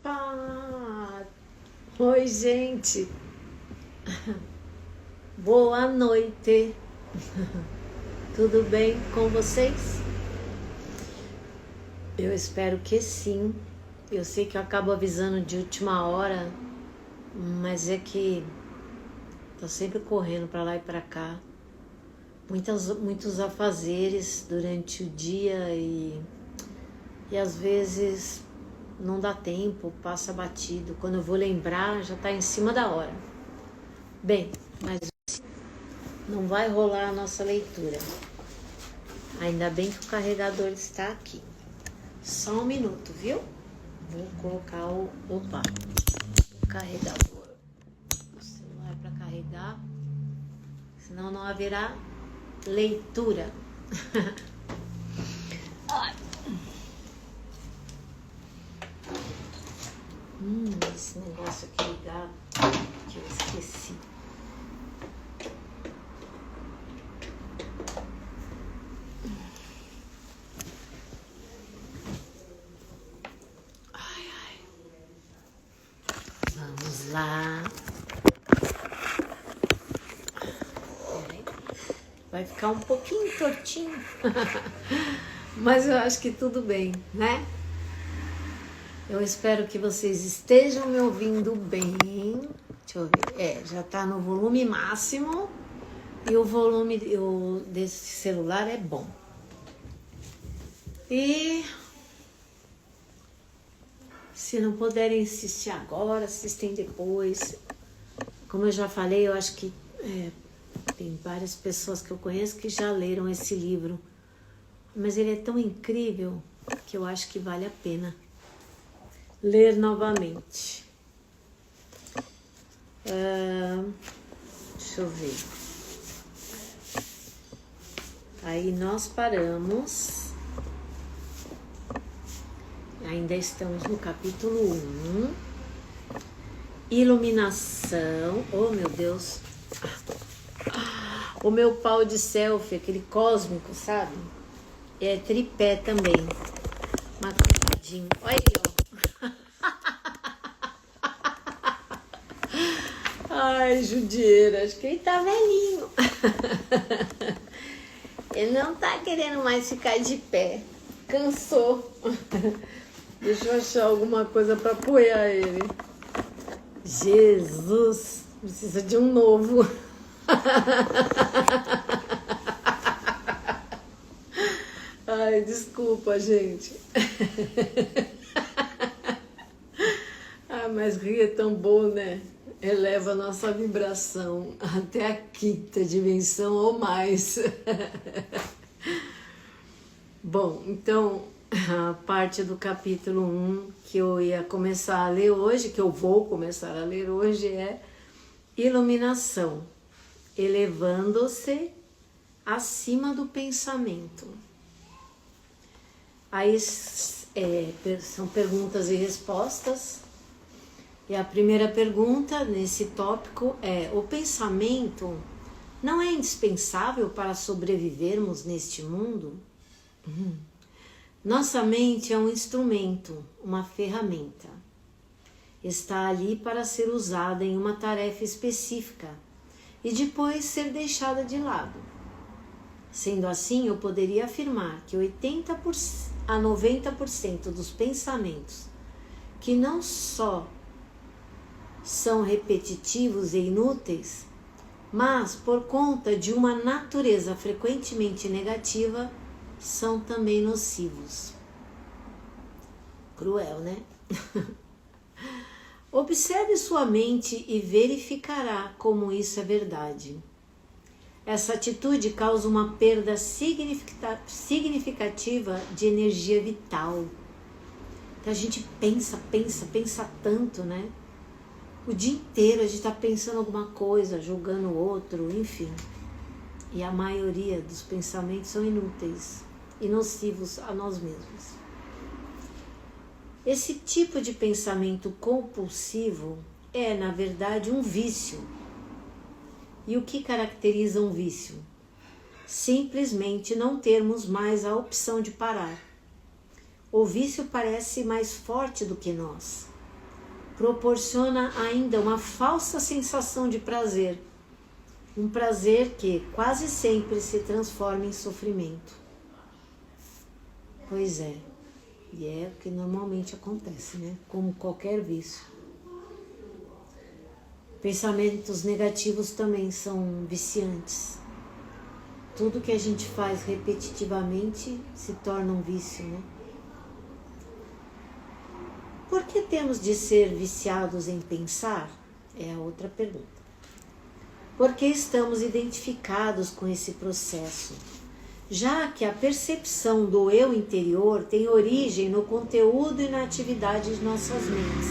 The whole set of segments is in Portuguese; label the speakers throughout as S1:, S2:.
S1: Opa! Oi, gente! Boa noite! Tudo bem com vocês? Eu espero que sim. Eu sei que eu acabo avisando de última hora, mas é que tô sempre correndo para lá e para cá. Muitos afazeres durante o dia e às vezes não dá tempo, passa batido. Quando eu vou lembrar, já tá em cima da hora. Bem, mas não vai rolar a nossa leitura. Ainda bem que o carregador está aqui. Só um minuto, viu? Vou colocar o carregador. O celular para carregar, senão não haverá leitura. Esse negócio aqui ligado que eu esqueci. Vamos lá. Vai ficar um pouquinho tortinho, mas eu acho que tudo bem, né? Eu espero que vocês estejam me ouvindo bem. Deixa eu ver. Já tá no volume máximo e o volume desse celular é bom. E se não puderem assistir agora, assistem depois. Como eu já falei, eu acho que tem várias pessoas que eu conheço que já leram esse livro. Mas ele é tão incrível que eu acho que vale a pena ler novamente. Deixa eu ver. Aí nós paramos. Ainda estamos no capítulo 1. Iluminação. Oh, meu Deus. O meu pau de selfie, aquele cósmico, sabe? É tripé também. Machucadinho. Olha aí, ó. Ai, judiaira, acho que ele tá velhinho. Ele não tá querendo mais ficar de pé. Cansou. Deixa eu achar alguma coisa pra apoiar ele. Jesus, precisa de um novo. Ai, desculpa, gente. Mas rir é tão bom, né? Eleva a nossa vibração até a quinta dimensão ou mais. Bom, então, a parte do capítulo 1 que eu ia começar a ler hoje, que eu vou começar a ler hoje, é Iluminação, elevando-se acima do pensamento. Aí são perguntas e respostas. E a primeira pergunta nesse tópico é: o pensamento não é indispensável para sobrevivermos neste mundo? Nossa mente é um instrumento, uma ferramenta. Está ali para ser usada em uma tarefa específica e depois ser deixada de lado. Sendo assim, eu poderia afirmar que 80% a 90% dos pensamentos que não só são repetitivos e inúteis, mas por conta de uma natureza frequentemente negativa, são também nocivos. Cruel, né? Observe sua mente e verificará como isso é verdade. Essa atitude causa uma perda significativa de energia vital. Então a gente pensa tanto, né? O dia inteiro a gente está pensando alguma coisa, julgando o outro, enfim. E a maioria dos pensamentos são inúteis e nocivos a nós mesmos. Esse tipo de pensamento compulsivo é, na verdade, um vício. E o que caracteriza um vício? Simplesmente não termos mais a opção de parar. O vício parece mais forte do que nós. proporciona ainda uma falsa sensação de prazer, um prazer que quase sempre se transforma em sofrimento. Pois é, e é o que normalmente acontece, né? Como qualquer vício. Pensamentos negativos também são viciantes. Tudo que a gente faz repetitivamente se torna um vício, né? Por que temos de ser viciados em pensar? É a outra pergunta. Porque estamos identificados com esse processo, já que a percepção do eu interior tem origem no conteúdo e na atividade de nossas mentes.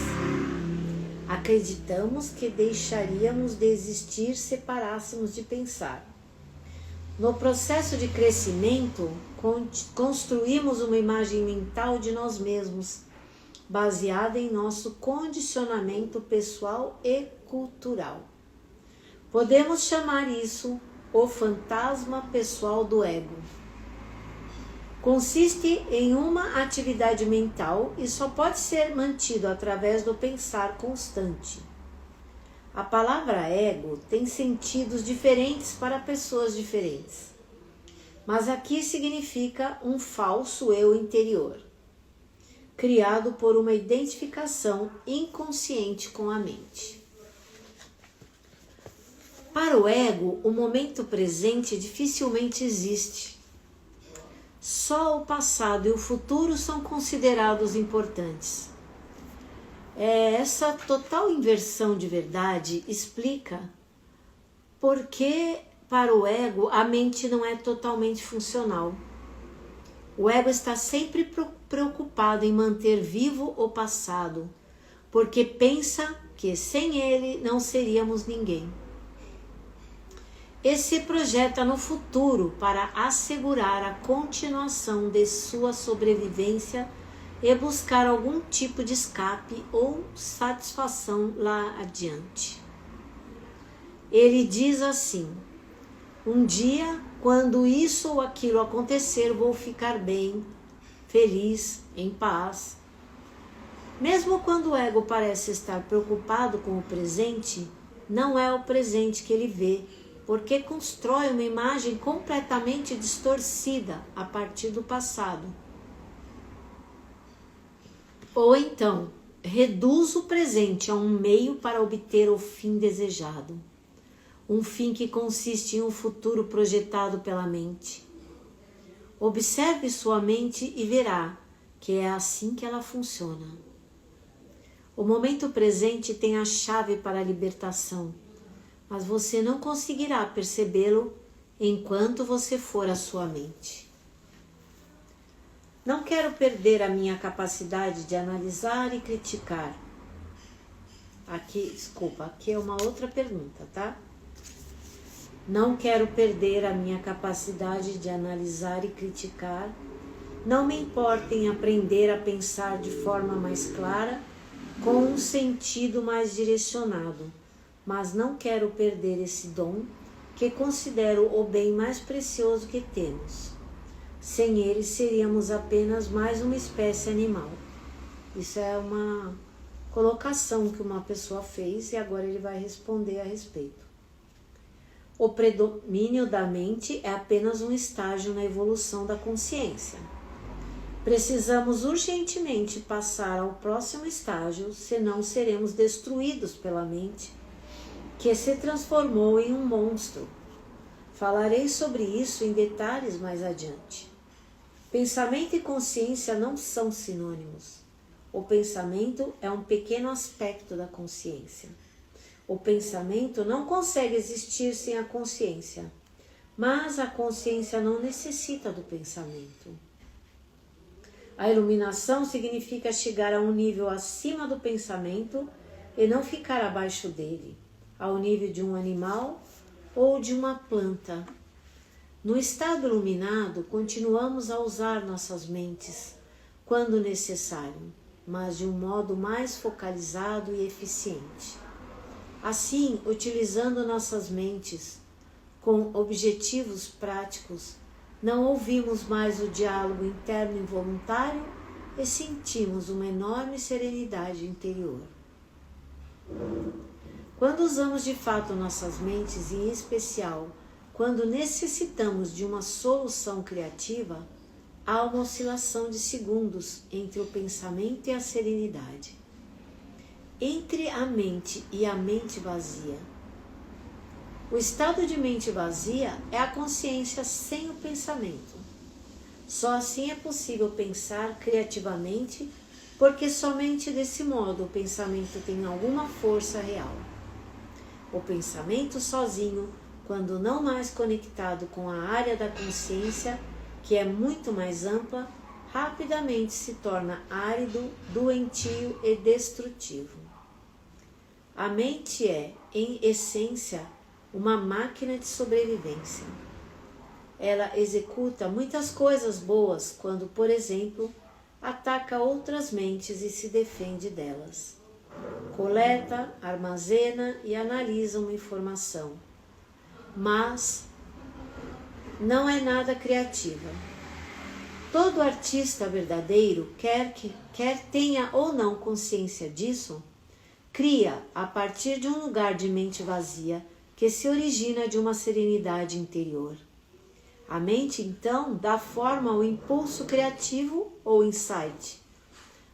S1: Acreditamos que deixaríamos de existir se parássemos de pensar. No processo de crescimento, construímos uma imagem mental de nós mesmos, baseada em nosso condicionamento pessoal e cultural. Podemos chamar isso o fantasma pessoal do ego. Consiste em uma atividade mental e só pode ser mantido através do pensar constante. A palavra ego tem sentidos diferentes para pessoas diferentes, mas aqui significa um falso eu interior, criado por uma identificação inconsciente com a mente. Para o ego, o momento presente dificilmente existe. Só o passado e o futuro são considerados importantes. Essa total inversão de verdade explica por que, para o ego, a mente não é totalmente funcional. O ego está sempre preocupado em manter vivo o passado, porque pensa que sem ele não seríamos ninguém. E se projeta no futuro para assegurar a continuação de sua sobrevivência e buscar algum tipo de escape ou satisfação lá adiante. Ele diz assim: um dia, quando isso ou aquilo acontecer, vou ficar bem, feliz, em paz. Mesmo quando o ego parece estar preocupado com o presente, não é o presente que ele vê, porque constrói uma imagem completamente distorcida a partir do passado. Ou então, reduz o presente a um meio para obter o fim desejado. Um fim que consiste em um futuro projetado pela mente. Observe sua mente e verá que é assim que ela funciona. O momento presente tem a chave para a libertação, mas você não conseguirá percebê-lo enquanto você for a sua mente. Não quero perder a minha capacidade de analisar e criticar. Aqui é uma outra pergunta, tá? Não quero perder a minha capacidade de analisar e criticar. Não me importa em aprender a pensar de forma mais clara, com um sentido mais direcionado, mas não quero perder esse dom que considero o bem mais precioso que temos. Sem ele seríamos apenas mais uma espécie animal. Isso é uma colocação que uma pessoa fez e agora ele vai responder a respeito. O predomínio da mente é apenas um estágio na evolução da consciência. Precisamos urgentemente passar ao próximo estágio, senão seremos destruídos pela mente, que se transformou em um monstro. Falarei sobre isso em detalhes mais adiante. Pensamento e consciência não são sinônimos. O pensamento é um pequeno aspecto da consciência. O pensamento não consegue existir sem a consciência, mas a consciência não necessita do pensamento. A iluminação significa chegar a um nível acima do pensamento e não ficar abaixo dele, ao nível de um animal ou de uma planta. No estado iluminado, continuamos a usar nossas mentes quando necessário, mas de um modo mais focalizado e eficiente. Assim, utilizando nossas mentes com objetivos práticos, não ouvimos mais o diálogo interno involuntário e sentimos uma enorme serenidade interior. Quando usamos de fato nossas mentes, e em especial quando necessitamos de uma solução criativa, há uma oscilação de segundos entre o pensamento e a serenidade. Entre a mente e a mente vazia. O estado de mente vazia é a consciência sem o pensamento. Só assim é possível pensar criativamente, porque somente desse modo o pensamento tem alguma força real. O pensamento sozinho, quando não mais conectado com a área da consciência, que é muito mais ampla, rapidamente se torna árido, doentio e destrutivo. A mente é, em essência, uma máquina de sobrevivência. Ela executa muitas coisas boas quando, por exemplo, ataca outras mentes e se defende delas. Coleta, armazena e analisa uma informação, mas não é nada criativa. Todo artista verdadeiro, quer tenha ou não consciência disso, cria a partir de um lugar de mente vazia que se origina de uma serenidade interior. A mente, então, dá forma ao impulso criativo ou insight.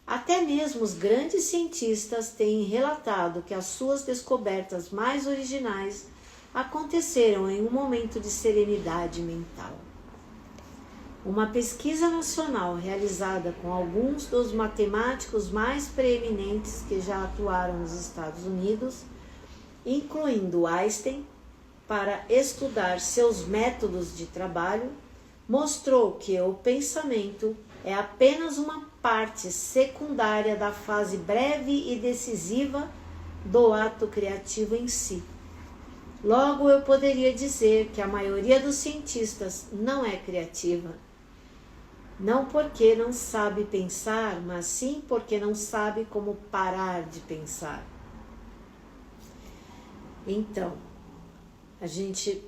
S1: Até mesmo os grandes cientistas têm relatado que as suas descobertas mais originais aconteceram em um momento de serenidade mental. Uma pesquisa nacional realizada com alguns dos matemáticos mais preeminentes que já atuaram nos Estados Unidos, incluindo Einstein, para estudar seus métodos de trabalho, mostrou que o pensamento é apenas uma parte secundária da fase breve e decisiva do ato criativo em si. Logo, eu poderia dizer que a maioria dos cientistas não é criativa. Não porque não sabe pensar, mas sim porque não sabe como parar de pensar. Então, a gente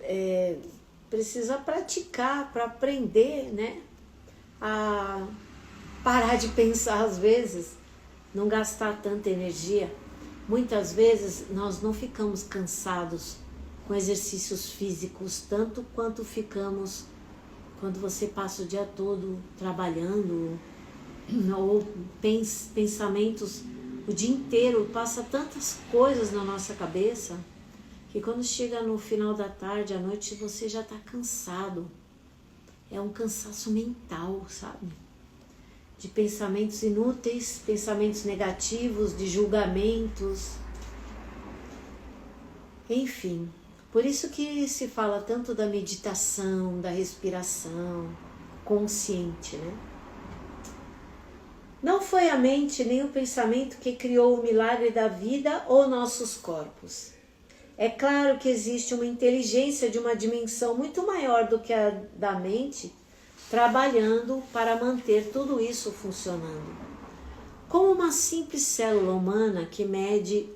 S1: precisa praticar para aprender, né? A parar de pensar às vezes, não gastar tanta energia. Muitas vezes nós não ficamos cansados com exercícios físicos tanto quanto ficamos quando você passa o dia todo trabalhando ou pensamentos o dia inteiro, passa tantas coisas na nossa cabeça que quando chega no final da tarde, à noite, você já está cansado. É um cansaço mental, sabe? De pensamentos inúteis, pensamentos negativos, de julgamentos. Enfim, por isso que se fala tanto da meditação, da respiração consciente, né? Não foi a mente nem o pensamento que criou o milagre da vida ou nossos corpos. É claro que existe uma inteligência de uma dimensão muito maior do que a da mente, trabalhando para manter tudo isso funcionando. Como uma simples célula humana que mede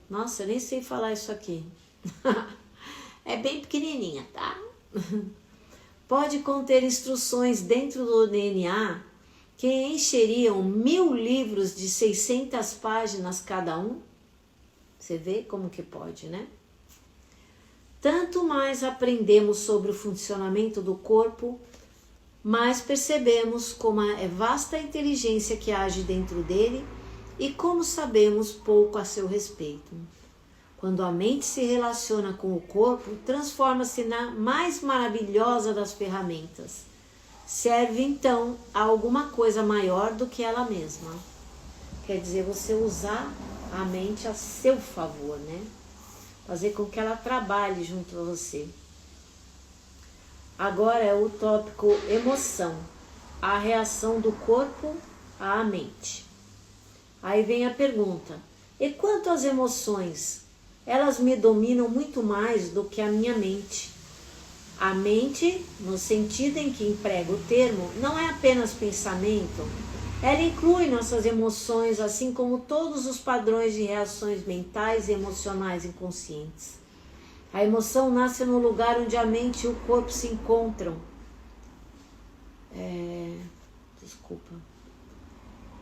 S1: Nossa, eu nem sei falar isso aqui. É bem pequenininha, tá? Pode conter instruções dentro do DNA que encheriam 1000 livros de 600 páginas cada um. Você vê como que pode, né? Tanto mais aprendemos sobre o funcionamento do corpo, mais percebemos como é vasta a inteligência que age dentro dele e como sabemos pouco a seu respeito. Quando a mente se relaciona com o corpo, transforma-se na mais maravilhosa das ferramentas. Serve então a alguma coisa maior do que ela mesma. Quer dizer, você usar a mente a seu favor, né? Fazer com que ela trabalhe junto a você. Agora é o tópico emoção, a reação do corpo à mente. Aí vem a pergunta: e quanto às emoções? Elas me dominam muito mais do que a minha mente. A mente, no sentido em que emprego o termo, não é apenas pensamento. Ela inclui nossas emoções, assim como todos os padrões de reações mentais e emocionais inconscientes. A emoção nasce no lugar onde a mente e o corpo se encontram.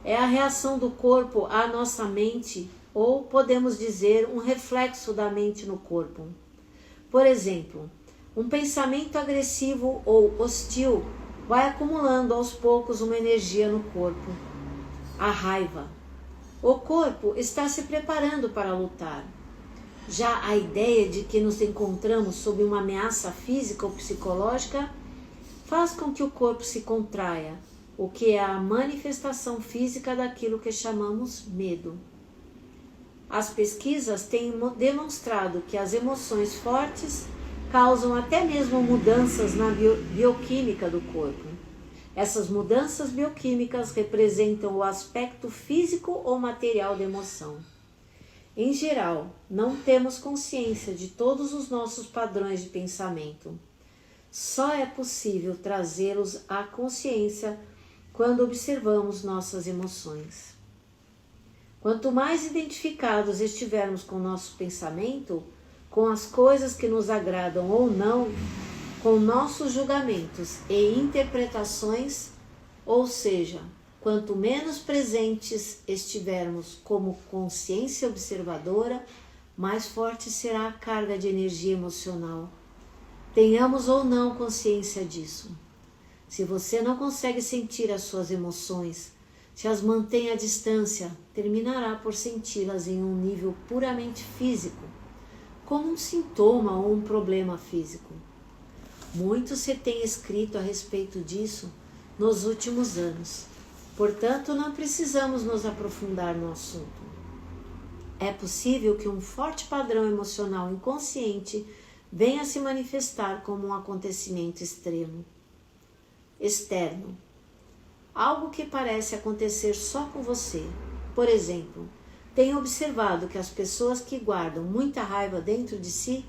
S1: é a reação do corpo à nossa mente, ou podemos dizer, um reflexo da mente no corpo. Por exemplo, um pensamento agressivo ou hostil vai acumulando aos poucos uma energia no corpo. A raiva. O corpo está se preparando para lutar. Já a ideia de que nos encontramos sob uma ameaça física ou psicológica faz com que o corpo se contraia, o que é a manifestação física daquilo que chamamos medo. As pesquisas têm demonstrado que as emoções fortes causam até mesmo mudanças na bioquímica do corpo. Essas mudanças bioquímicas representam o aspecto físico ou material da emoção. Em geral, não temos consciência de todos os nossos padrões de pensamento. Só é possível trazê-los à consciência quando observamos nossas emoções. Quanto mais identificados estivermos com nosso pensamento, com as coisas que nos agradam ou não, com nossos julgamentos e interpretações, ou seja, quanto menos presentes estivermos como consciência observadora, mais forte será a carga de energia emocional. Tenhamos ou não consciência disso. Se você não consegue sentir as suas emoções, se as mantém à distância, terminará por senti-las em um nível puramente físico, como um sintoma ou um problema físico. Muito se tem escrito a respeito disso nos últimos anos. Portanto, não precisamos nos aprofundar no assunto. É possível que um forte padrão emocional inconsciente venha a se manifestar como um acontecimento externo. Algo que parece acontecer só com você. Por exemplo, tenho observado que as pessoas que guardam muita raiva dentro de si,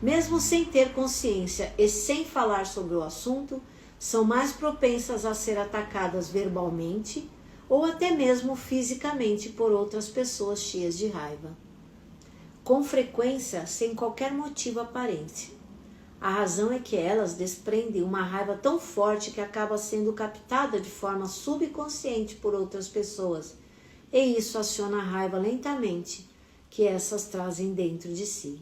S1: mesmo sem ter consciência e sem falar sobre o assunto, são mais propensas a ser atacadas verbalmente ou até mesmo fisicamente por outras pessoas cheias de raiva. Com frequência, sem qualquer motivo aparente. A razão é que elas desprendem uma raiva tão forte que acaba sendo captada de forma subconsciente por outras pessoas, e isso aciona a raiva lentamente que essas trazem dentro de si.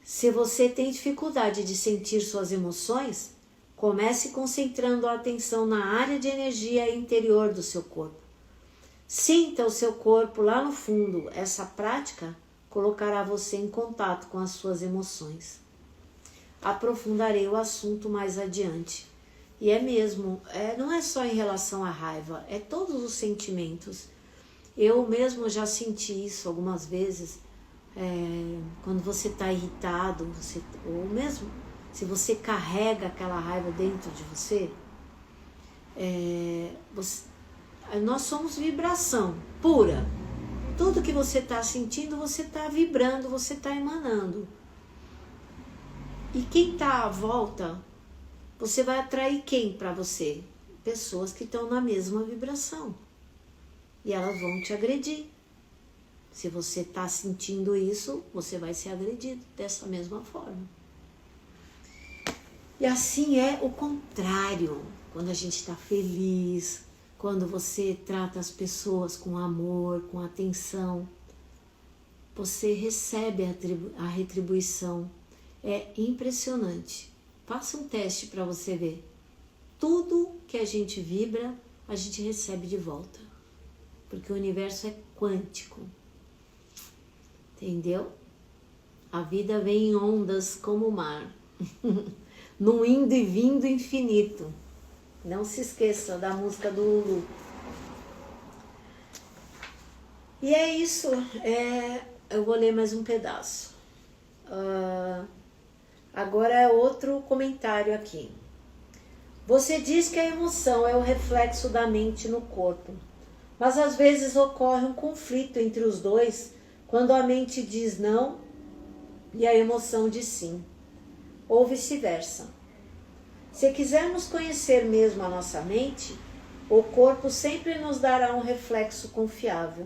S1: Se você tem dificuldade de sentir suas emoções, comece concentrando a atenção na área de energia interior do seu corpo. Sinta o seu corpo lá no fundo. Essa prática colocará você em contato com as suas emoções. Aprofundarei o assunto mais adiante. E não é só em relação à raiva, é todos os sentimentos. Eu mesmo já senti isso algumas vezes, quando você está irritado, ou mesmo se você carrega aquela raiva dentro de você, nós somos vibração pura. Tudo que você está sentindo, você está vibrando, você está emanando. E quem está à volta, você vai atrair quem para você? Pessoas que estão na mesma vibração. E elas vão te agredir. Se você está sentindo isso, você vai ser agredido dessa mesma forma. E assim é o contrário. Quando a gente está feliz, quando você trata as pessoas com amor, com atenção, você recebe a retribuição. É impressionante. Faça um teste para você ver. Tudo que a gente vibra, a gente recebe de volta. Porque o universo é quântico. Entendeu? A vida vem em ondas como o mar. Num indo e vindo infinito. Não se esqueça da música do Lulu. E é isso. Eu vou ler mais um pedaço. Agora é outro comentário aqui. Você diz que a emoção é o reflexo da mente no corpo, mas às vezes ocorre um conflito entre os dois quando a mente diz não e a emoção diz sim, ou vice-versa. Se quisermos conhecer mesmo a nossa mente, o corpo sempre nos dará um reflexo confiável.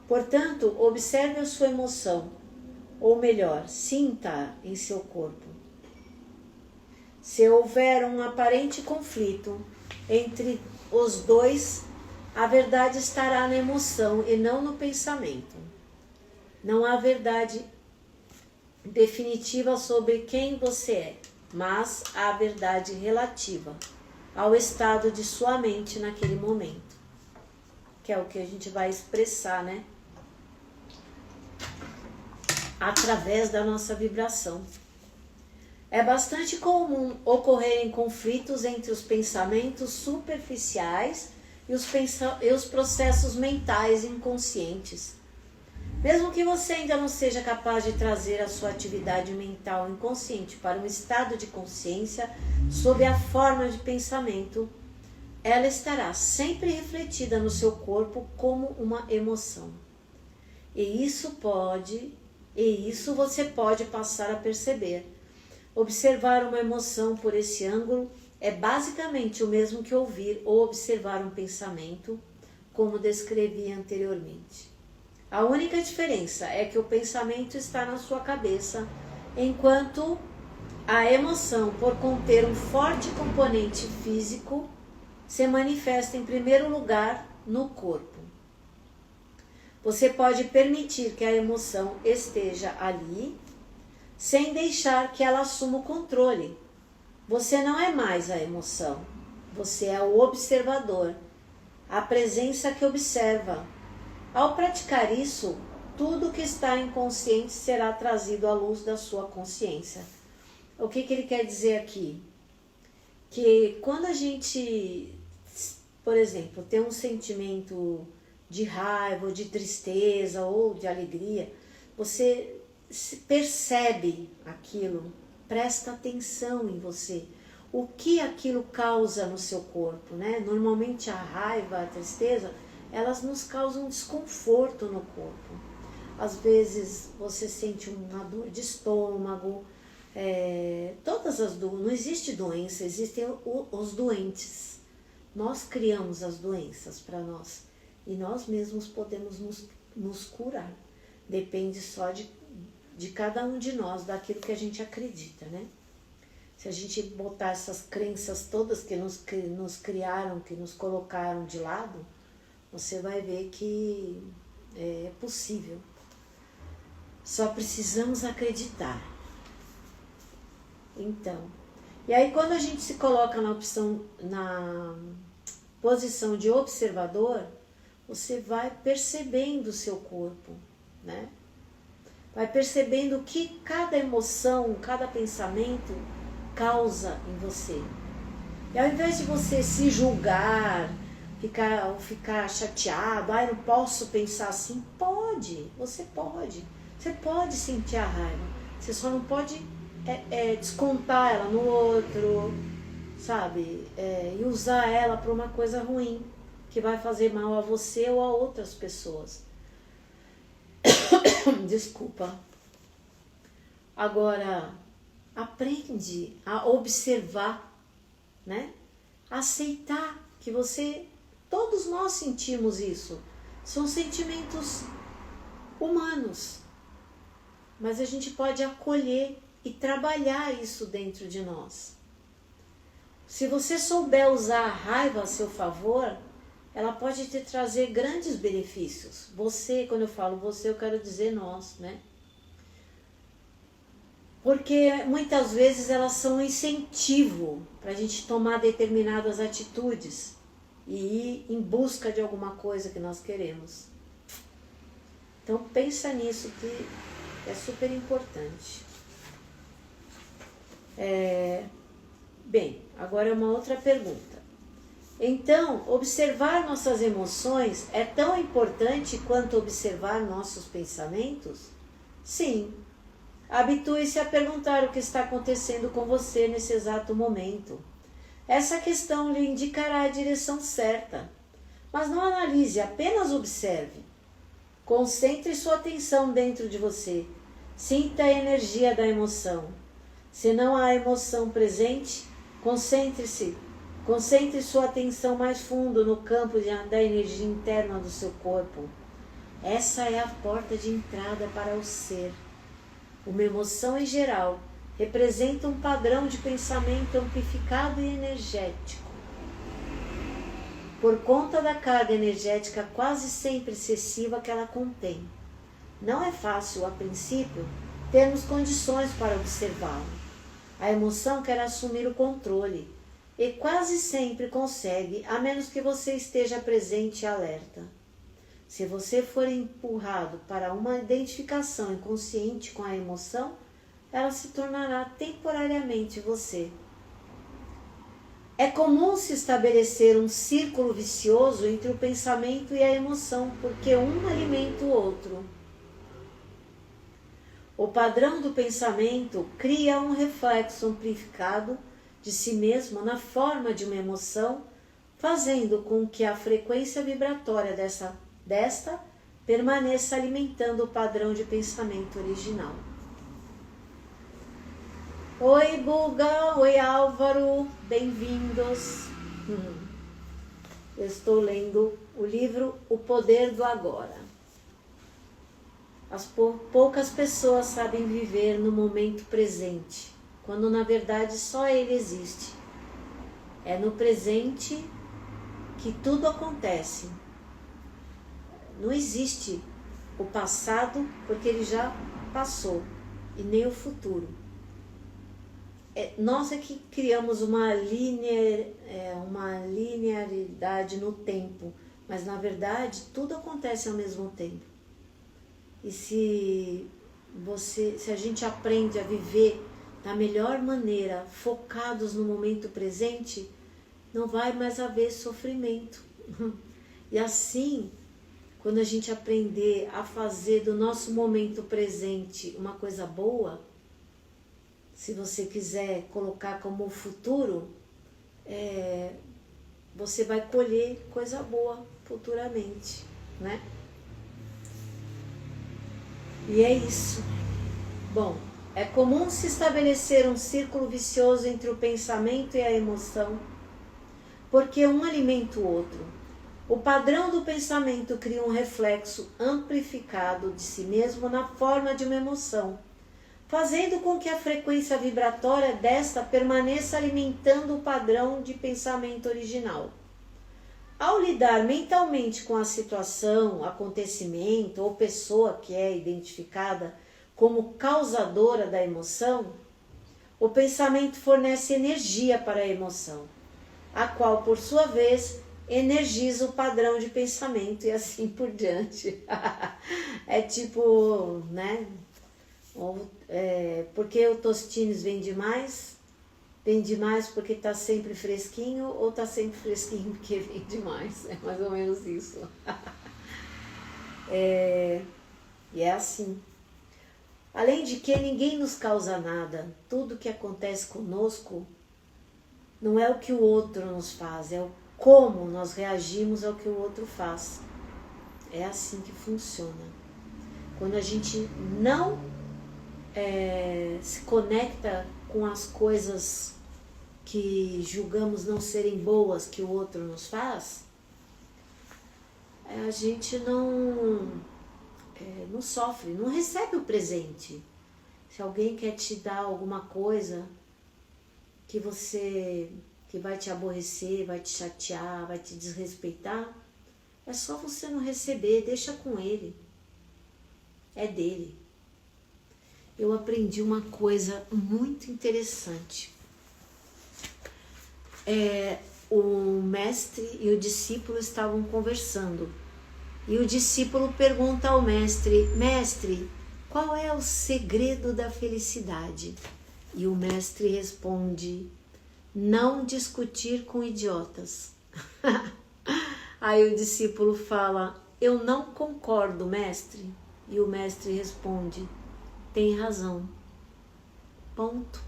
S1: Portanto, observe a sua emoção, ou melhor, sinta em seu corpo. Se houver um aparente conflito entre os dois, A verdade estará na emoção e não no pensamento. Não há verdade definitiva sobre quem você é, mas há verdade relativa ao estado de sua mente naquele momento, que é o que a gente vai expressar, né? Através da nossa vibração. É bastante comum ocorrerem conflitos entre os pensamentos superficiais e os processos mentais inconscientes. Mesmo que você ainda não seja capaz de trazer a sua atividade mental inconsciente para um estado de consciência sob a forma de pensamento, ela estará sempre refletida no seu corpo como uma emoção. E isso você pode passar a perceber. Observar uma emoção por esse ângulo é basicamente o mesmo que ouvir ou observar um pensamento, como descrevi anteriormente. A única diferença é que o pensamento está na sua cabeça, enquanto a emoção, por conter um forte componente físico, se manifesta em primeiro lugar no corpo. Você pode permitir que a emoção esteja ali, sem deixar que ela assuma o controle. Você não é mais a emoção, você é o observador, a presença que observa. Ao praticar isso, tudo que está inconsciente será trazido à luz da sua consciência. O que ele quer dizer aqui? Que quando a gente, por exemplo, tem um sentimento de raiva, ou de tristeza, ou de alegria, você percebe aquilo, presta atenção em você. O que aquilo causa no seu corpo, né? Normalmente a raiva, a tristeza, elas nos causam desconforto no corpo. Às vezes você sente uma dor de estômago, todas as dores, não existe doença, existem os doentes. Nós criamos as doenças para nós e nós mesmos podemos nos curar. Depende só de cada um de nós, daquilo que a gente acredita, né? Se a gente botar essas crenças todas que nos criaram, que nos colocaram de lado, você vai ver que é possível. Só precisamos acreditar. Então, e aí quando a gente se coloca na posição de observador, você vai percebendo o seu corpo, né? Vai percebendo o que cada emoção, cada pensamento causa em você. E ao invés de você se julgar, ficar chateado, não posso pensar assim, pode, você pode. Você pode sentir a raiva, você só não pode descontar ela no outro, sabe? E usar ela para uma coisa ruim, que vai fazer mal a você ou a outras pessoas. Desculpa. Agora, aprende a observar, né? Aceitar que todos nós sentimos isso. São sentimentos humanos. Mas a gente pode acolher e trabalhar isso dentro de nós. Se você souber usar a raiva a seu favor, ela pode te trazer grandes benefícios. Você, quando eu falo você, eu quero dizer nós, né? Porque muitas vezes elas são um incentivo para a gente tomar determinadas atitudes e ir em busca de alguma coisa que nós queremos. Então pensa nisso, que é super importante. Bem, agora é uma outra pergunta. Então, observar nossas emoções é tão importante quanto observar nossos pensamentos? Sim. Habitue-se a perguntar o que está acontecendo com você nesse exato momento. Essa questão lhe indicará a direção certa. Mas não analise, apenas observe. Concentre sua atenção dentro de você. Sinta a energia da emoção. Se não há emoção presente, concentre sua atenção mais fundo no campo da energia interna do seu corpo. Essa é a porta de entrada para o ser. Uma emoção em geral representa um padrão de pensamento amplificado e energético. por conta da carga energética quase sempre excessiva que ela contém. Não é fácil, a princípio, termos condições para observá-la. A emoção quer assumir o controle e quase sempre consegue, a menos que você esteja presente e alerta. Se você for empurrado para uma identificação inconsciente com a emoção, ela se tornará temporariamente você. É comum se estabelecer um círculo vicioso entre o pensamento e a emoção, porque um alimenta o outro. O padrão do pensamento cria um reflexo amplificado de si mesmo na forma de uma emoção, fazendo com que a frequência vibratória desta permaneça alimentando o padrão de pensamento original. Oi, Buga! Oi, Álvaro! Bem-vindos! Eu estou lendo o livro O Poder do Agora. Poucas pessoas sabem viver no momento presente, quando na verdade só ele existe. É no presente que tudo acontece. Não existe o passado, porque ele já passou, e nem o futuro. Nós é que criamos uma linearidade no tempo, mas na verdade tudo acontece ao mesmo tempo. E se a gente aprende a viver da melhor maneira, focados no momento presente, não vai mais haver sofrimento. E assim, quando a gente aprender a fazer do nosso momento presente uma coisa boa, se você quiser colocar como futuro, você vai colher coisa boa futuramente, né? E é isso. Bom, é comum se estabelecer um círculo vicioso entre o pensamento e a emoção, porque um alimenta o outro. O padrão do pensamento cria um reflexo amplificado de si mesmo na forma de uma emoção, fazendo com que a frequência vibratória desta permaneça alimentando o padrão de pensamento original. Ao lidar mentalmente com a situação, acontecimento ou pessoa que é identificada como causadora da emoção, o pensamento fornece energia para a emoção, a qual, por sua vez, energiza o padrão de pensamento e assim por diante. É tipo, né? Porque o Tostines vende mais? Vende mais porque está sempre fresquinho ou está sempre fresquinho porque vende mais? É mais ou menos isso. E é assim. Além de que ninguém nos causa nada. Tudo que acontece conosco não é o que o outro nos faz, é o como nós reagimos ao que o outro faz. É assim que funciona. Quando a gente não se conecta com as coisas que julgamos não serem boas que o outro nos faz, a gente não sofre, não recebe o presente. Se alguém quer te dar alguma coisa que vai te aborrecer, vai te chatear, vai te desrespeitar, é só você não receber, deixa com ele. É dele. Eu aprendi uma coisa muito interessante. O mestre e o discípulo estavam conversando. E o discípulo pergunta ao mestre: Mestre, qual é o segredo da felicidade? E o mestre responde: não discutir com idiotas. Aí o discípulo fala: eu não concordo, mestre. E o mestre responde: tem razão. Ponto.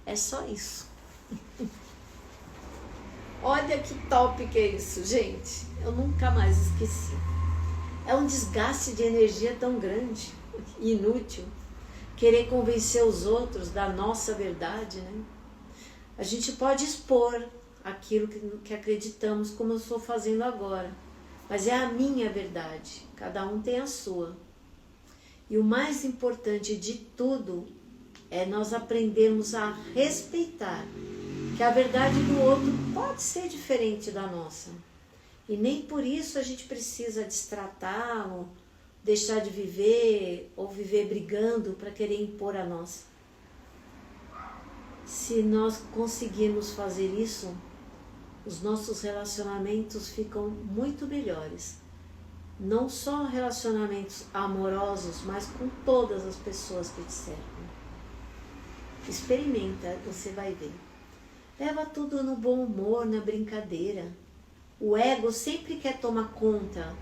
S1: É só isso. Olha que top que é isso, gente. Eu nunca mais esqueci. É um desgaste de energia tão grande e inútil. Querer convencer os outros da nossa verdade, né? A gente pode expor aquilo que acreditamos, como eu estou fazendo agora. Mas é a minha verdade. Cada um tem a sua. E o mais importante de tudo é nós aprendermos a respeitar que a verdade do outro pode ser diferente da nossa. E nem por isso a gente precisa destratar ou deixar de viver ou viver brigando para querer impor a nossa. Se nós conseguirmos fazer isso, os nossos relacionamentos ficam muito melhores. Não só relacionamentos amorosos, mas com todas as pessoas que te cercam. Experimenta, você vai ver. Leva tudo no bom humor, na brincadeira. O ego sempre quer tomar conta.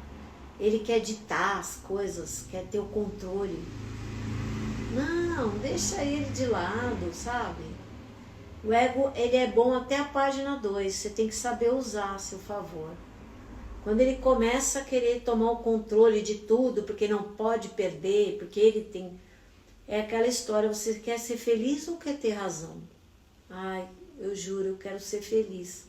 S1: Ele quer ditar as coisas, quer ter o controle. Não, deixa ele de lado, sabe? O ego, ele é bom até a página 2. Você tem que saber usar a seu favor. Quando ele começa a querer tomar o controle de tudo, porque não pode perder, porque ele tem... É aquela história, você quer ser feliz ou quer ter razão? Ai, eu juro, eu quero ser feliz.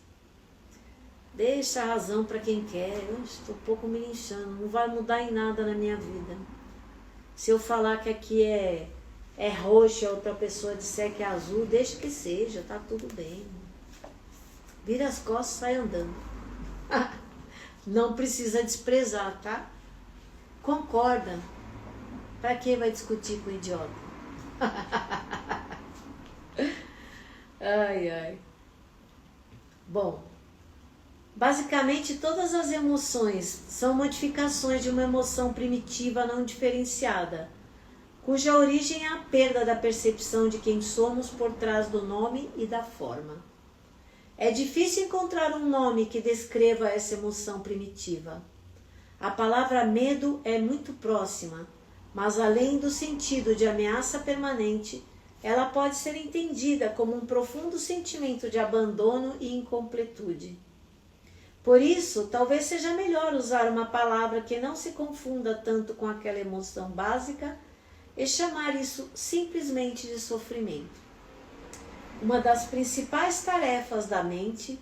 S1: Deixa a razão para quem quer. Eu estou um pouco me linchando, não vai mudar em nada na minha vida. Se eu falar que aqui é roxo e a outra pessoa disser que é azul, deixa que seja, tá tudo bem. Vira as costas e sai andando. Não precisa desprezar, tá? Concorda. Pra que vai discutir com o idiota? Ai, ai. Bom, basicamente todas as emoções são modificações de uma emoção primitiva não diferenciada, cuja origem é a perda da percepção de quem somos por trás do nome e da forma. É difícil encontrar um nome que descreva essa emoção primitiva. A palavra medo é muito próxima, mas além do sentido de ameaça permanente, ela pode ser entendida como um profundo sentimento de abandono e incompletude. Por isso, talvez seja melhor usar uma palavra que não se confunda tanto com aquela emoção básica e chamar isso simplesmente de sofrimento. Uma das principais tarefas da mente,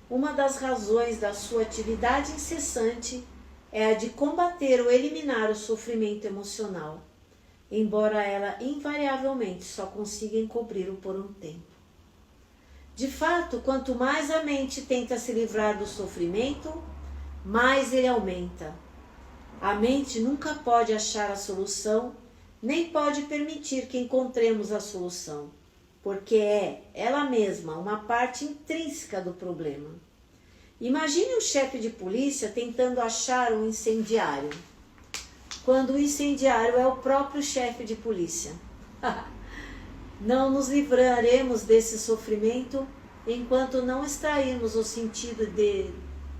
S1: uma das razões da sua atividade incessante, é a de combater ou eliminar o sofrimento emocional, embora ela invariavelmente só consiga encobri-lo por um tempo. De fato, quanto mais a mente tenta se livrar do sofrimento, mais ele aumenta. A mente nunca pode achar a solução, nem pode permitir que encontremos a solução, porque é ela mesma uma parte intrínseca do problema. Imagine um chefe de polícia tentando achar um incendiário, quando o incendiário é o próprio chefe de polícia. Não nos livraremos desse sofrimento enquanto não extrairmos o sentido de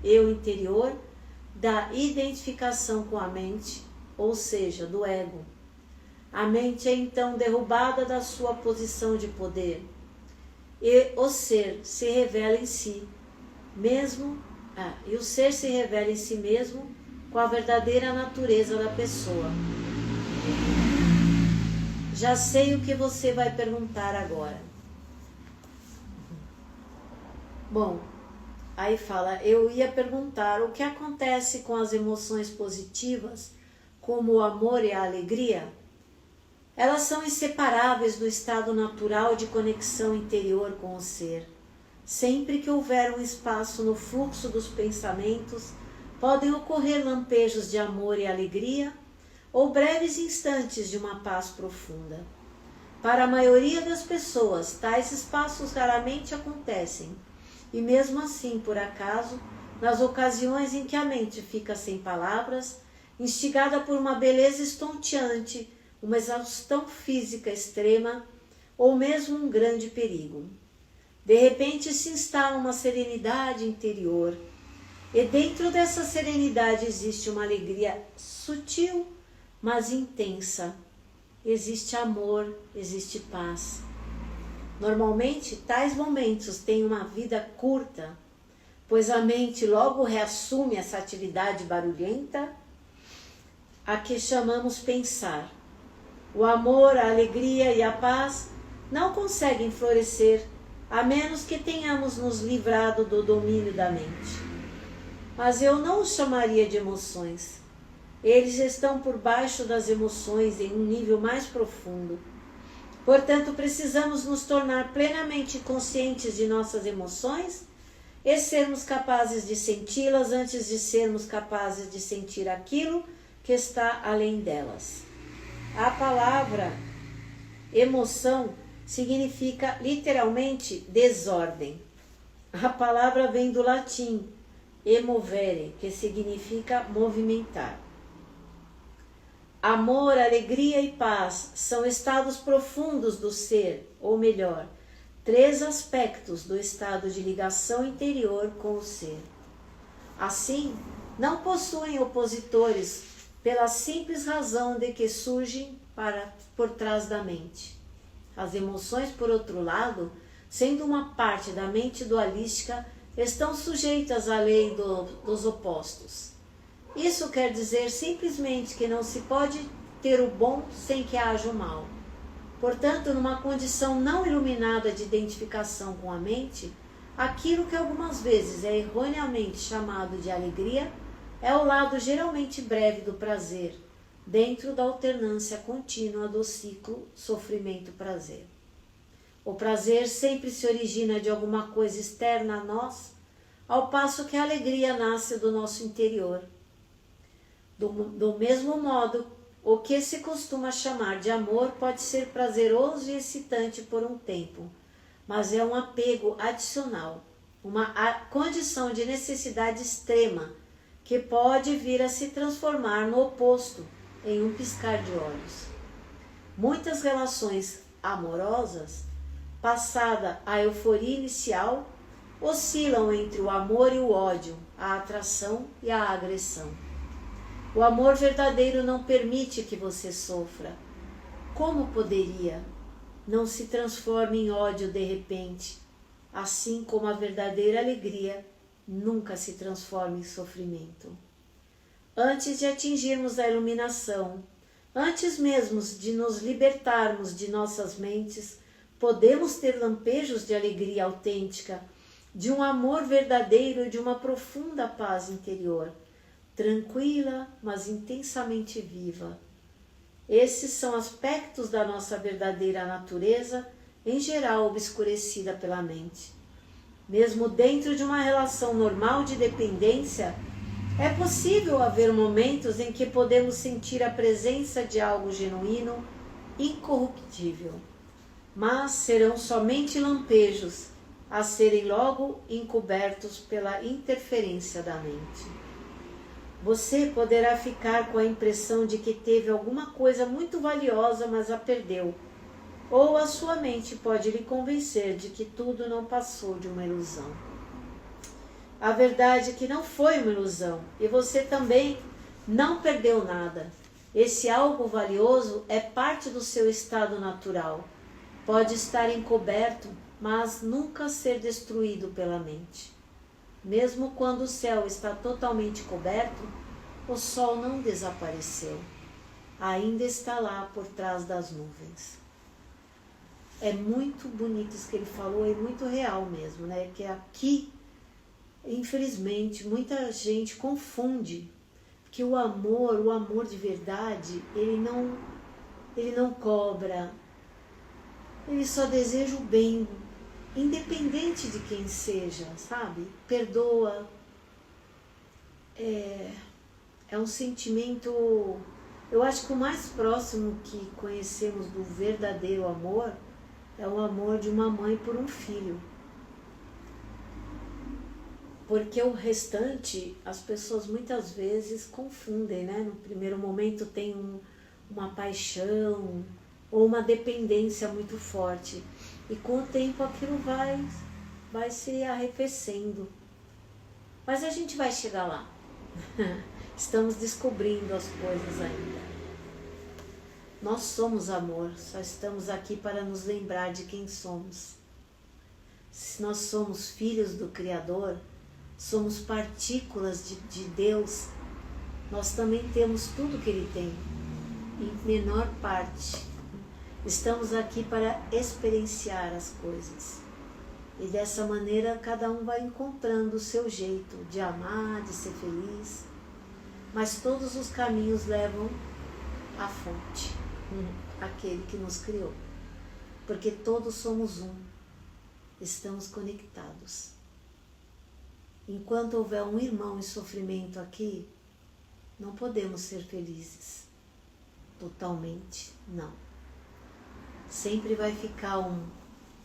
S1: eu interior da identificação com a mente, ou seja, do ego. A mente é então derrubada da sua posição de poder e o ser se revela em si mesmo, e o ser se revela em si mesmo com a verdadeira natureza da pessoa. Já sei o que você vai perguntar agora. Bom, aí fala, eu ia perguntar o que acontece com as emoções positivas, como o amor e a alegria? Elas são inseparáveis do estado natural de conexão interior com o ser. Sempre que houver um espaço no fluxo dos pensamentos, podem ocorrer lampejos de amor e alegria, ou breves instantes de uma paz profunda. Para a maioria das pessoas, tais espaços raramente acontecem, e mesmo assim, por acaso, nas ocasiões em que a mente fica sem palavras, instigada por uma beleza estonteante, uma exaustão física extrema, ou mesmo um grande perigo. De repente se instala uma serenidade interior, e dentro dessa serenidade existe uma alegria sutil, mas intensa. Existe amor, existe paz. Normalmente, tais momentos têm uma vida curta, pois a mente logo reassume essa atividade barulhenta, a que chamamos pensar. O amor, a alegria e a paz não conseguem florescer, a menos que tenhamos nos livrado do domínio da mente. Mas eu não os chamaria de emoções. Eles estão por baixo das emoções em um nível mais profundo. Portanto, precisamos nos tornar plenamente conscientes de nossas emoções e sermos capazes de senti-las antes de sermos capazes de sentir aquilo que está além delas. A palavra emoção significa literalmente desordem. A palavra vem do latim emovere, que significa movimentar. Amor, alegria e paz são estados profundos do ser, ou melhor, 3 aspectos do estado de ligação interior com o ser. Assim, não possuem opositores pela simples razão de que surgem por trás da mente. As emoções, por outro lado, sendo uma parte da mente dualística, estão sujeitas à lei dos opostos. Isso quer dizer simplesmente que não se pode ter o bom sem que haja o mal. Portanto, numa condição não iluminada de identificação com a mente, aquilo que algumas vezes é erroneamente chamado de alegria é o lado geralmente breve do prazer, dentro da alternância contínua do ciclo sofrimento-prazer. O prazer sempre se origina de alguma coisa externa a nós, ao passo que a alegria nasce do nosso interior. Do mesmo modo, o que se costuma chamar de amor pode ser prazeroso e excitante por um tempo, mas é um apego adicional, uma condição de necessidade extrema que pode vir a se transformar no oposto em um piscar de olhos. Muitas relações amorosas, passada a euforia inicial, oscilam entre o amor e o ódio, a atração e a agressão. O amor verdadeiro não permite que você sofra. Como poderia? Não se transforma em ódio de repente, assim como a verdadeira alegria nunca se transforma em sofrimento. Antes de atingirmos a iluminação, antes mesmo de nos libertarmos de nossas mentes, podemos ter lampejos de alegria autêntica, de um amor verdadeiro e de uma profunda paz interior, tranquila, mas intensamente viva. Esses são aspectos da nossa verdadeira natureza, em geral obscurecida pela mente. Mesmo dentro de uma relação normal de dependência, é possível haver momentos em que podemos sentir a presença de algo genuíno, incorruptível, mas serão somente lampejos, a serem logo encobertos pela interferência da mente. Você poderá ficar com a impressão de que teve alguma coisa muito valiosa, mas a perdeu. Ou a sua mente pode lhe convencer de que tudo não passou de uma ilusão. A verdade é que não foi uma ilusão, e você também não perdeu nada. Esse algo valioso é parte do seu estado natural. Pode estar encoberto, mas nunca ser destruído pela mente. Mesmo quando o céu está totalmente coberto, o sol não desapareceu. Ainda está lá por trás das nuvens. É muito bonito isso que ele falou, é muito real mesmo, né? Que aqui, infelizmente, muita gente confunde que o amor de verdade, ele não cobra, ele só deseja o bem, independente de quem seja, sabe? Perdoa. É um sentimento, eu acho que o mais próximo que conhecemos do verdadeiro amor é o amor de uma mãe por um filho. Porque o restante, as pessoas muitas vezes confundem, né? No primeiro momento tem uma paixão ou uma dependência muito forte. E com o tempo aquilo vai se arrefecendo. Mas a gente vai chegar lá. Estamos descobrindo as coisas ainda. Nós somos amor, só estamos aqui para nos lembrar de quem somos. Se nós somos filhos do Criador, somos partículas de Deus, nós também temos tudo que Ele tem, em menor parte. Estamos aqui para experienciar as coisas. E dessa maneira cada um vai encontrando o seu jeito de amar, de ser feliz. Mas todos os caminhos levam à fonte, aquele que nos criou. Porque todos somos um, estamos conectados. enquanto houver um irmão em sofrimento aqui, não podemos ser felizes. Totalmente, não. Sempre vai ficar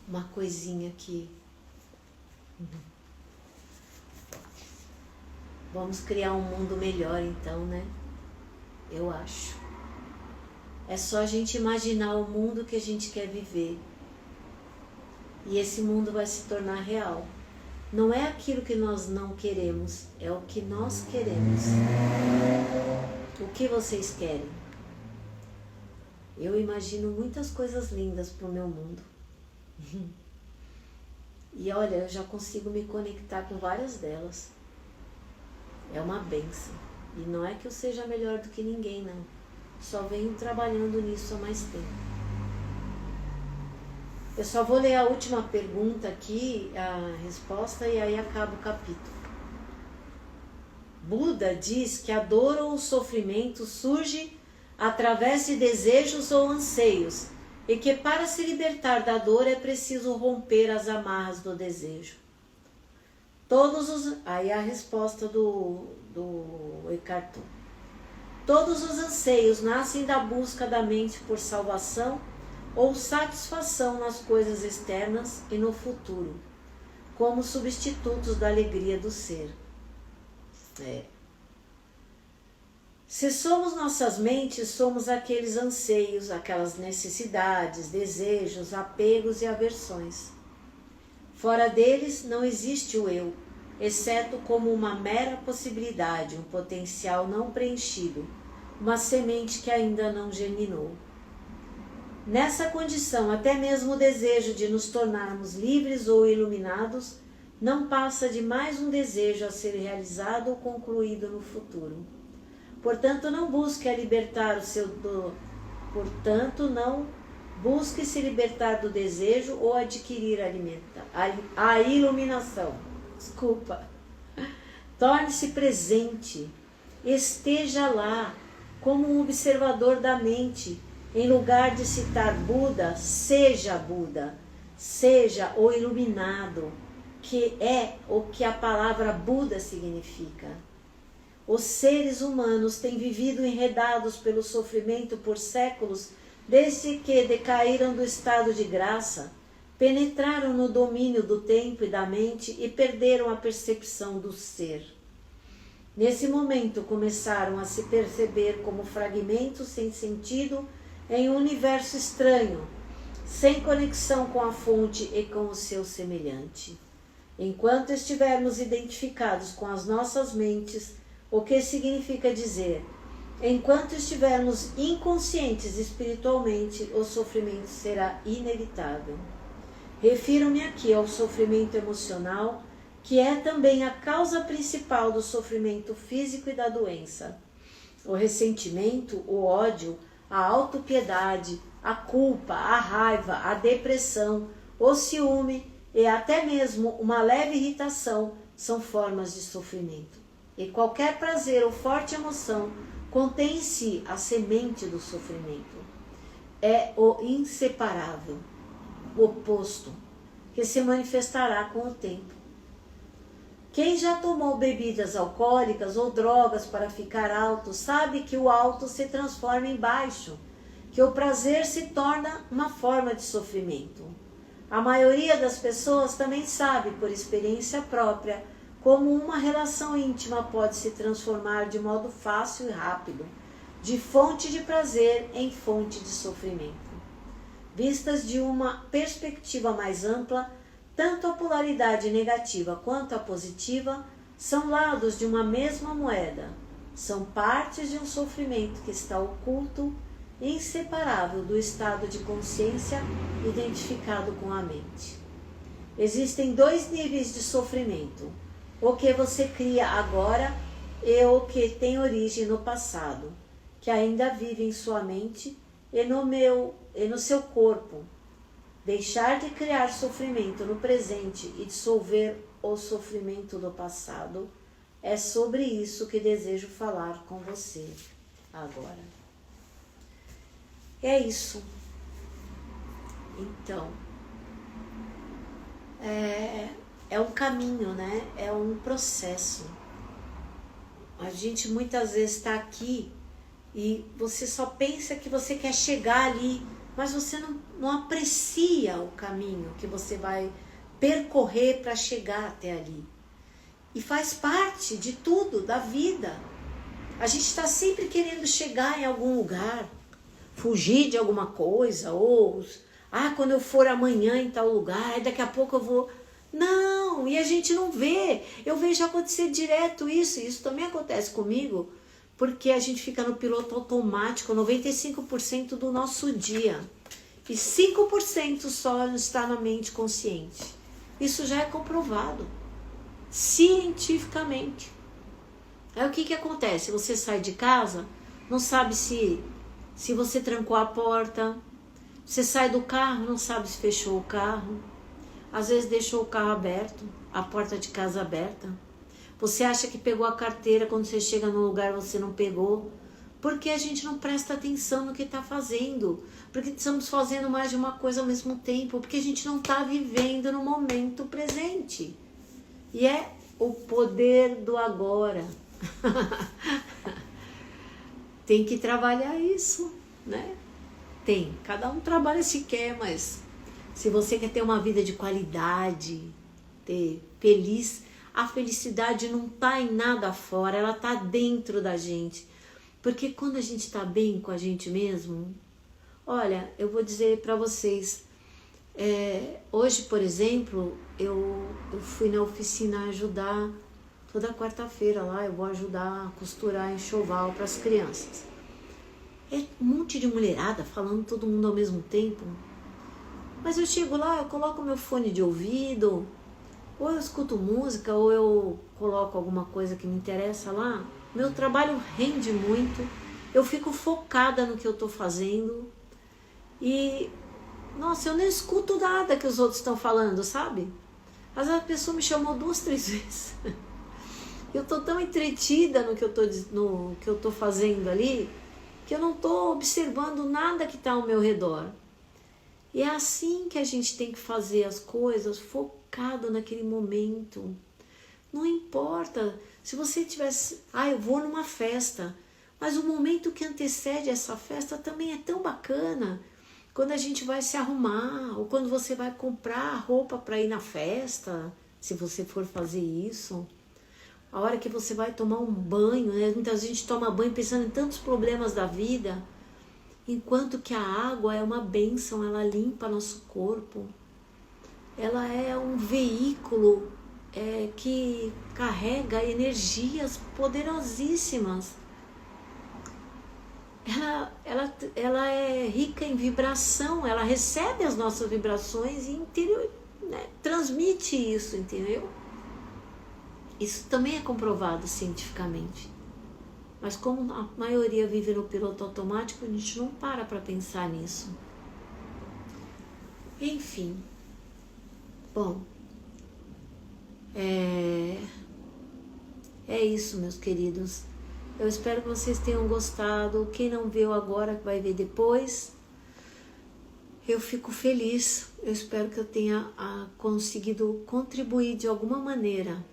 S1: uma coisinha aqui. Vamos criar um mundo melhor então, né? Eu acho. É só a gente imaginar o mundo que a gente quer viver. E esse mundo vai se tornar real. Não é aquilo que nós não queremos, é o que nós queremos. O que vocês querem? Eu imagino muitas coisas lindas para o meu mundo. E olha, eu já consigo me conectar com várias delas. É uma bênção. E não é que eu seja melhor do que ninguém, não. Só venho trabalhando nisso há mais tempo. Eu só vou ler a última pergunta aqui, a resposta, e aí acaba o capítulo. Buda diz que a dor ou o sofrimento surge através de desejos ou anseios, e que para se libertar da dor é preciso romper as amarras do desejo. Aí a resposta do Eckhart Tolle. Todos os anseios nascem da busca da mente por salvação ou satisfação nas coisas externas e no futuro, como substitutos da alegria do ser. Se somos nossas mentes, somos aqueles anseios, aquelas necessidades, desejos, apegos e aversões. Fora deles não existe o eu, exceto como uma mera possibilidade, um potencial não preenchido, uma semente que ainda não germinou. Nessa condição, até mesmo o desejo de nos tornarmos livres ou iluminados não passa de mais um desejo a ser realizado ou concluído no futuro. Portanto, não busque não busque se libertar do desejo ou adquirir a iluminação. Torne-se presente, esteja lá como um observador da mente. Em lugar de citar Buda, seja o iluminado, que é o que a palavra Buda significa. Os seres humanos têm vivido enredados pelo sofrimento por séculos, desde que decaíram do estado de graça, penetraram no domínio do tempo e da mente e perderam a percepção do ser. Nesse momento começaram a se perceber como fragmentos sem sentido em um universo estranho, sem conexão com a fonte e com o seu semelhante. Enquanto estivermos identificados com as nossas mentes, o que significa dizer, enquanto estivermos inconscientes espiritualmente, o sofrimento será inevitável. Refiro-me aqui ao sofrimento emocional, que é também a causa principal do sofrimento físico e da doença. O ressentimento, o ódio, a autopiedade, a culpa, a raiva, a depressão, o ciúme e até mesmo uma leve irritação são formas de sofrimento. E qualquer prazer ou forte emoção contém em si a semente do sofrimento. É o inseparável, o oposto, que se manifestará com o tempo. Quem já tomou bebidas alcoólicas ou drogas para ficar alto sabe que o alto se transforma em baixo, que o prazer se torna uma forma de sofrimento. A maioria das pessoas também sabe, por experiência própria, como uma relação íntima pode se transformar de modo fácil e rápido, de fonte de prazer em fonte de sofrimento. Vistas de uma perspectiva mais ampla, tanto a polaridade negativa quanto a positiva são lados de uma mesma moeda, são partes de um sofrimento que está oculto e inseparável do estado de consciência identificado com a mente. Existem dois níveis de sofrimento, o que você cria agora e o que tem origem no passado, que ainda vive em sua mente e no seu corpo. Deixar de criar sofrimento no presente e dissolver o sofrimento do passado, é sobre isso que desejo falar com você agora. É isso. Então, é um caminho, né? É um processo. A gente muitas vezes está aqui e você só pensa que você quer chegar ali, mas você não aprecia o caminho que você vai percorrer para chegar até ali. E faz parte de tudo, da vida. A gente está sempre querendo chegar em algum lugar, fugir de alguma coisa, ou quando eu for amanhã em tal lugar, daqui a pouco eu vou. Não, e a gente não vê. Eu vejo acontecer direto isso, e isso também acontece comigo, porque a gente fica no piloto automático 95% do nosso dia. E 5% só está na mente consciente. Isso já é comprovado, cientificamente. Aí o que acontece? Você sai de casa, não sabe se você trancou a porta, você sai do carro, não sabe se fechou o carro, às vezes deixou o carro aberto, a porta de casa aberta. Você acha que pegou a carteira, quando você chega no lugar você não pegou, porque a gente não presta atenção no que está fazendo, porque estamos fazendo mais de uma coisa ao mesmo tempo, porque a gente não está vivendo no momento presente. E é o poder do agora. Tem que trabalhar isso, né? Tem, cada um trabalha se quer, mas se você quer ter uma vida de qualidade, ter feliz, a felicidade não está em nada fora, ela está dentro da gente. Porque quando a gente está bem com a gente mesmo, olha, eu vou dizer para vocês, hoje, por exemplo, eu fui na oficina ajudar, toda quarta-feira lá eu vou ajudar a costurar enxoval para as crianças. É um monte de mulherada falando todo mundo ao mesmo tempo. Mas eu chego lá, eu coloco meu fone de ouvido, ou eu escuto música, ou eu coloco alguma coisa que me interessa lá. Meu trabalho rende muito, eu fico focada no que eu estou fazendo. E, nossa, eu nem escuto nada que os outros estão falando, sabe? Às vezes a pessoa me chamou 2, 3 vezes. Eu estou tão entretida no que eu tô fazendo ali, que eu não estou observando nada que está ao meu redor. E é assim que a gente tem que fazer as coisas, focado naquele momento. Não importa se você tivesse... eu vou numa festa, mas o momento que antecede essa festa também é tão bacana. Quando a gente vai se arrumar, ou quando você vai comprar roupa para ir na festa, se você for fazer isso. A hora que você vai tomar um banho, né? Muita gente toma banho pensando em tantos problemas da vida, enquanto que a água é uma bênção, ela limpa nosso corpo. Ela é um veículo que carrega energias poderosíssimas. Ela é rica em vibração, ela recebe as nossas vibrações e transmite isso, entendeu? Isso também é comprovado cientificamente. Mas como a maioria vive no piloto automático, a gente não para pensar nisso. Enfim. Bom. É isso, meus queridos. Eu espero que vocês tenham gostado. Quem não viu agora, vai ver depois. Eu fico feliz. Eu espero que eu tenha conseguido contribuir de alguma maneira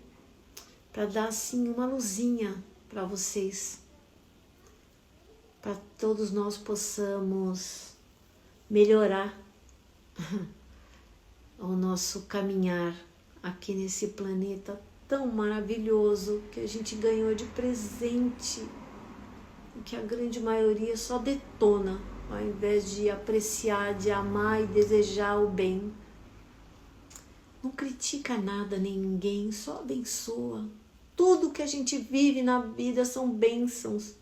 S1: para dar assim uma luzinha para vocês, para todos nós possamos melhorar o nosso caminhar aqui nesse planeta tão maravilhoso que a gente ganhou de presente e que a grande maioria só detona ao invés de apreciar, de amar e desejar o bem. Não critica nada nem ninguém, só abençoa. Tudo que a gente vive na vida são bênçãos,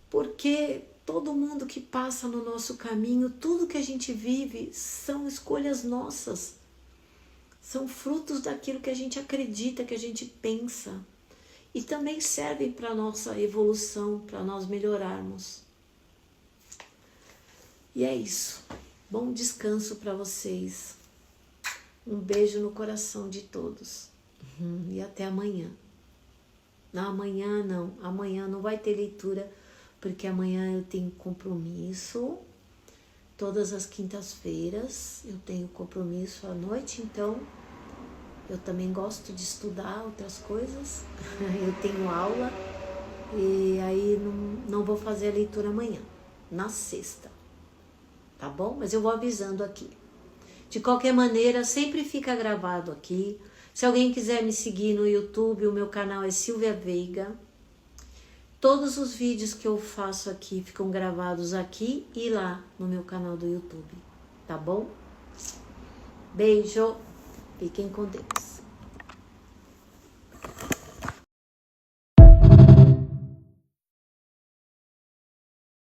S1: porque todo mundo que passa no nosso caminho, tudo que a gente vive são escolhas nossas, são frutos daquilo que a gente acredita, que a gente pensa, e também servem para a nossa evolução, para nós melhorarmos. E é isso. Bom descanso para vocês. Um beijo no coração de todos. E até amanhã. Não, amanhã não vai ter leitura, porque amanhã eu tenho compromisso. Todas as quintas-feiras eu tenho compromisso à noite, então Eu também gosto de estudar outras coisas. Eu tenho aula e aí não vou fazer a leitura amanhã, na sexta, tá bom? Mas eu vou avisando aqui. De qualquer maneira, sempre fica gravado aqui. Se alguém quiser me seguir no YouTube, o meu canal é Silvia Veiga. Todos os vídeos que eu faço aqui ficam gravados aqui e lá no meu canal do YouTube, tá bom? Beijo, fiquem com Deus.